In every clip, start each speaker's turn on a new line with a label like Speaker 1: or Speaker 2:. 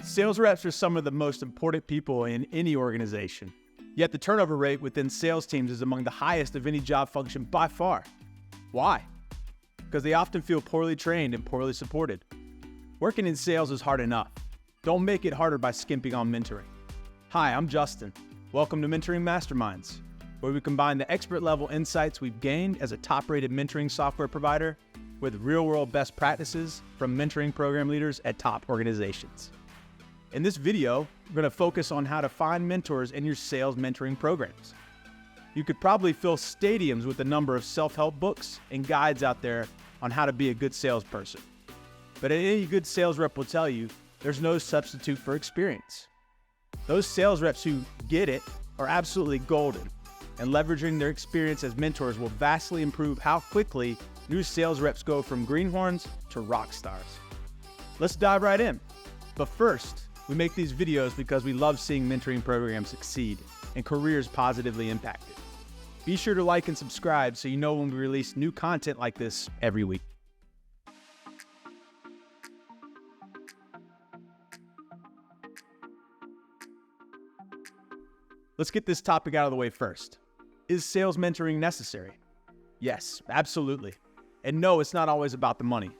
Speaker 1: Sales reps are some of the most important people in any organization. Yet the turnover rate within sales teams is among the highest of any job function by far. Why? Because they often feel poorly trained and poorly supported. Working in sales is hard enough. Don't make it harder by skimping on mentoring. Hi, I'm Justin. Welcome to Mentoring MasterMinds, where we combine the expert-level insights we've gained as a top-rated mentoring software provider with real-world best practices from mentoring program leaders at top organizations. In this video, we're going to focus on how to find mentors in your sales mentoring programs. You could probably fill stadiums with the number of self-help books and guides out there on how to be a good salesperson. But any good sales rep will tell you there's no substitute for experience. Those sales reps who get it are absolutely golden, and leveraging their experience as mentors will vastly improve how quickly new sales reps go from greenhorns to rock stars. Let's dive right in. But first, we make these videos because we love seeing mentoring programs succeed and careers positively impacted. Be sure to like and subscribe so you know when we release new content like this every week. Let's get this topic out of the way first. Is sales mentoring necessary? Yes, absolutely. And no, it's not always about the money.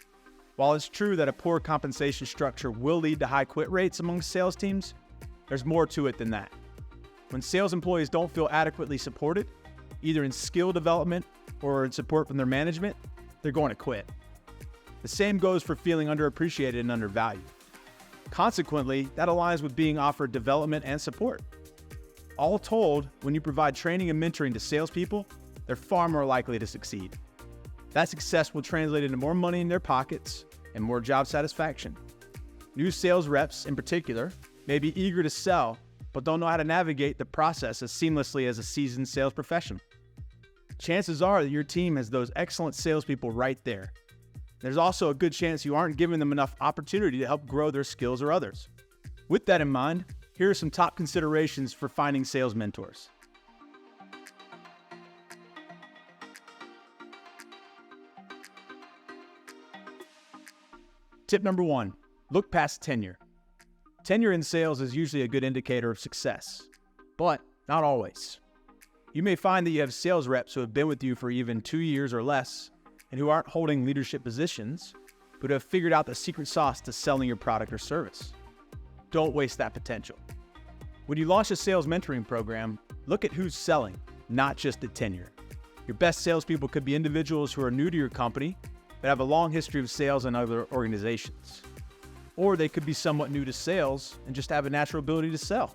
Speaker 1: While it's true that a poor compensation structure will lead to high quit rates among sales teams, there's more to it than that. When sales employees don't feel adequately supported, either in skill development or in support from their management, they're going to quit. The same goes for feeling underappreciated and undervalued. Consequently, that aligns with being offered development and support. All told, when you provide training and mentoring to salespeople, they're far more likely to succeed. That success will translate into more money in their pockets and more job satisfaction. New sales reps, in particular, may be eager to sell, but don't know how to navigate the process as seamlessly as a seasoned sales professional. Chances are that your team has those excellent salespeople right there. There's also a good chance you aren't giving them enough opportunity to help grow their skills or others. With that in mind, here are some top considerations for finding sales mentors. Tip number 1, look past tenure. Tenure in sales is usually a good indicator of success, but not always. You may find that you have sales reps who have been with you for even 2 years or less and who aren't holding leadership positions, but have figured out the secret sauce to selling your product or service. Don't waste that potential. When you launch a sales mentoring program, look at who's selling, not just at tenure. Your best salespeople could be individuals who are new to your company but have a long history of sales in other organizations. Or they could be somewhat new to sales and just have a natural ability to sell.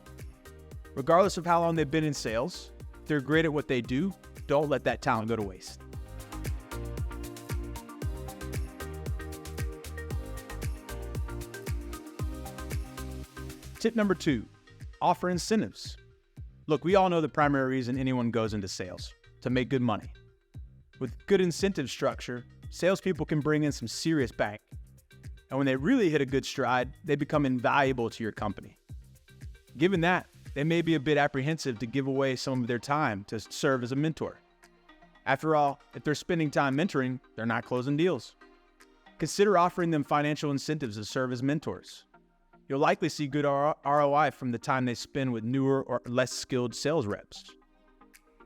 Speaker 1: Regardless of how long they've been in sales, if they're great at what they do, don't let that talent go to waste. Tip number 2, offer incentives. Look, we all know the primary reason anyone goes into sales, to make good money. With good incentive structure, salespeople can bring in some serious bank. And when they really hit a good stride, they become invaluable to your company. Given that, they may be a bit apprehensive to give away some of their time to serve as a mentor. After all, if they're spending time mentoring, they're not closing deals. Consider offering them financial incentives to serve as mentors. You'll likely see good ROI from the time they spend with newer or less skilled sales reps.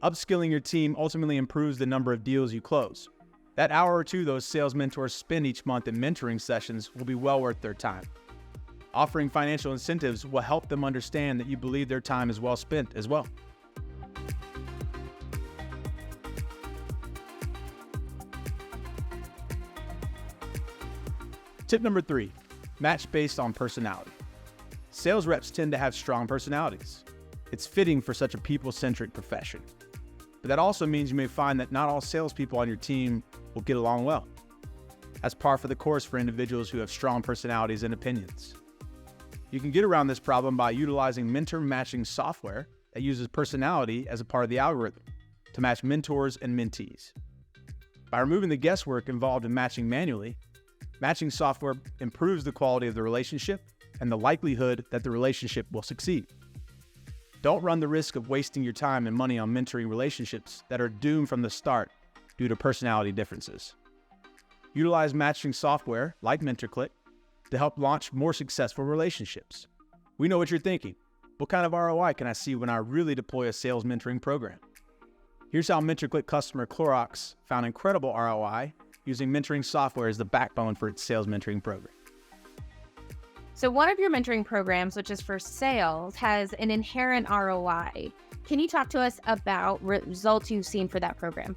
Speaker 1: Upskilling your team ultimately improves the number of deals you close. That hour or two those sales mentors spend each month in mentoring sessions will be well worth their time. Offering financial incentives will help them understand that you believe their time is well spent as well. Tip number 3, match based on personality. Sales reps tend to have strong personalities. It's fitting for such a people-centric profession. But that also means you may find that not all salespeople on your team will get along well. That's par for the course for individuals who have strong personalities and opinions. You can get around this problem by utilizing mentor matching software that uses personality as a part of the algorithm to match mentors and mentees. By removing the guesswork involved in matching manually, matching software improves the quality of the relationship and the likelihood that the relationship will succeed. Don't run the risk of wasting your time and money on mentoring relationships that are doomed from the start due to personality differences. Utilize matching software like MentorcliQ to help launch more successful relationships. We know what you're thinking. What kind of ROI can I see when I really deploy a sales mentoring program? Here's how MentorcliQ customer Clorox found incredible ROI using mentoring software as the backbone for its sales mentoring program.
Speaker 2: So one of your mentoring programs, which is for sales, has an inherent ROI. Can you talk to us about results you've seen for that program?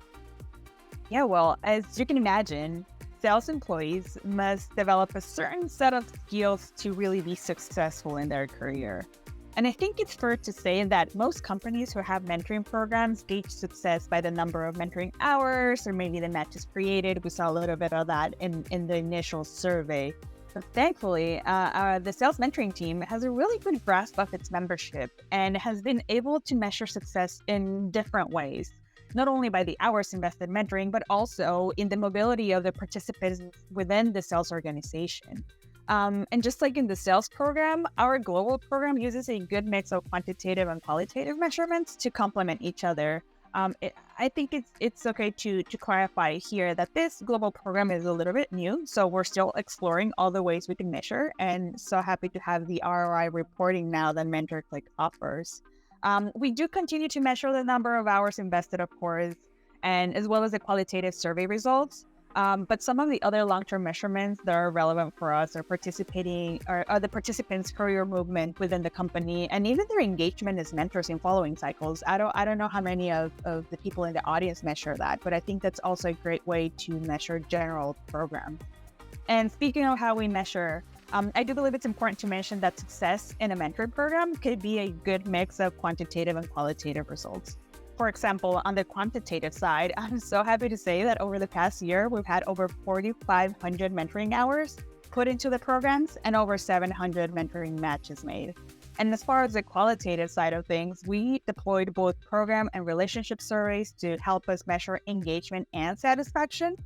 Speaker 3: Yeah, well, as you can imagine, sales employees must develop a certain set of skills to really be successful in their career. And I think it's fair to say that most companies who have mentoring programs gauge success by the number of mentoring hours or maybe the matches created. We saw a little bit of that in the initial survey. But thankfully, the sales mentoring team has a really good grasp of its membership and has been able to measure success in different ways, not only by the hours invested in mentoring, but also in the mobility of the participants within the sales organization. And just like in the sales program, our global program uses a good mix of quantitative and qualitative measurements to complement each other. I think it's okay to clarify here that this global program is a little bit new, so we're still exploring all the ways we can measure, and so happy to have the ROI reporting now that MentorcliQ offers. We do continue to measure the number of hours invested, of course, and as well as the qualitative survey results. But some of the other long-term measurements that are relevant for us are the participants' career movement within the company, and even their engagement as mentors in following cycles. I don't know how many of the people in the audience measure that, but I think that's also a great way to measure general program. And speaking of how we measure, I do believe it's important to mention that success in a mentoring program could be a good mix of quantitative and qualitative results. For example, on the quantitative side, I'm so happy to say that over the past year, we've had over 4,500 mentoring hours put into the programs and over 700 mentoring matches made. And as far as the qualitative side of things, we deployed both program and relationship surveys to help us measure engagement and satisfaction.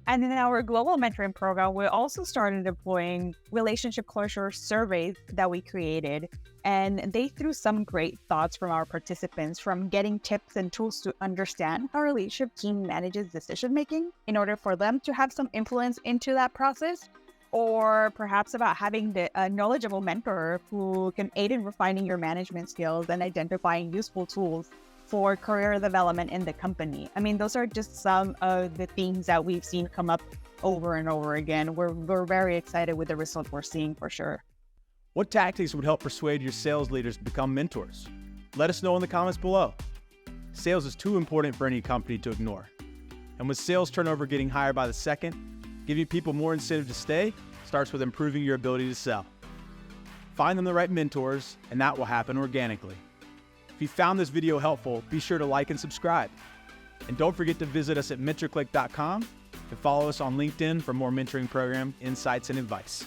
Speaker 3: And in our global mentoring program, we also started deploying relationship closure surveys that we created. And they threw some great thoughts from our participants, from getting tips and tools to understand how our leadership team manages decision-making in order for them to have some influence into that process, or perhaps about having a knowledgeable mentor who can aid in refining your management skills and identifying useful tools for career development in the company. I mean, those are just some of the things that we've seen come up over and over again. We're very excited with the result we're seeing for sure.
Speaker 1: What tactics would help persuade your sales leaders to become mentors? Let us know in the comments below. Sales is too important for any company to ignore. And with sales turnover getting higher by the second, giving people more incentive to stay starts with improving your ability to sell. Find them the right mentors, and that will happen organically. If you found this video helpful, be sure to like and subscribe. And don't forget to visit us at MentorcliQ.com and follow us on LinkedIn for more mentoring program insights and advice.